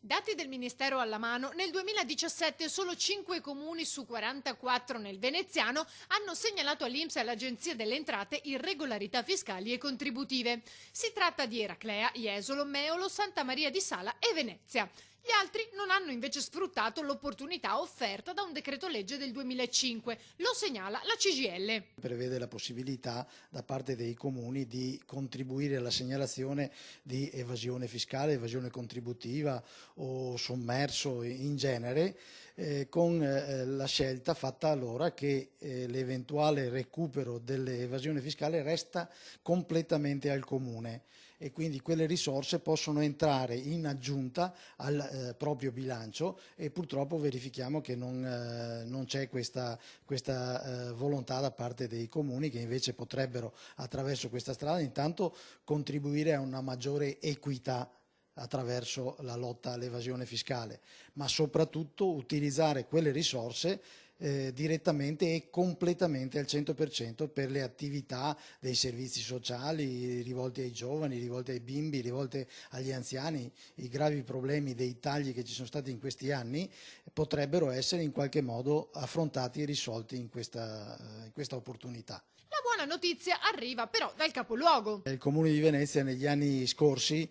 Dati del Ministero alla mano, nel 2017 solo 5 comuni su 44 nel veneziano hanno segnalato all'INPS e all'Agenzia delle Entrate irregolarità fiscali e contributive. Si tratta di Eraclea, Jesolo, Meolo, Santa Maria di Sala e Venezia. Gli altri non hanno invece sfruttato l'opportunità offerta da un decreto legge del 2005, lo segnala la CGIL. Prevede la possibilità da parte dei comuni di contribuire alla segnalazione di evasione fiscale, evasione contributiva o sommerso in genere, con la scelta fatta allora che l'eventuale recupero dell'evasione fiscale resta completamente al comune e quindi quelle risorse possono entrare in aggiunta al proprio bilancio e purtroppo verifichiamo che non c'è questa volontà da parte dei comuni, che invece potrebbero attraverso questa strada intanto contribuire a una maggiore equità attraverso la lotta all'evasione fiscale, ma soprattutto utilizzare quelle risorse direttamente e completamente al 100% per le attività dei servizi sociali rivolti ai giovani, rivolti ai bimbi, rivolti agli anziani. I gravi problemi dei tagli che ci sono stati in questi anni potrebbero essere in qualche modo affrontati e risolti in questa opportunità. La buona notizia arriva però dal capoluogo. Il Comune di Venezia negli anni scorsi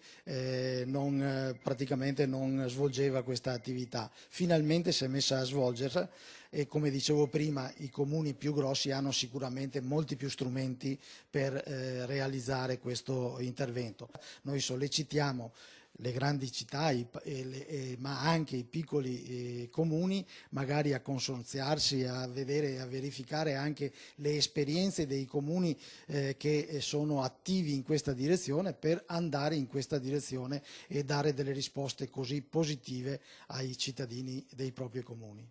praticamente non svolgeva questa attività, finalmente si è messa a svolgerla e come dicevo prima i comuni più grossi hanno sicuramente molti più strumenti per realizzare questo intervento. Noi sollecitiamo le grandi città, ma anche i piccoli comuni, magari a consorziarsi, a vedere, a verificare anche le esperienze dei comuni che sono attivi in questa direzione per andare in questa direzione e dare delle risposte così positive ai cittadini dei propri comuni.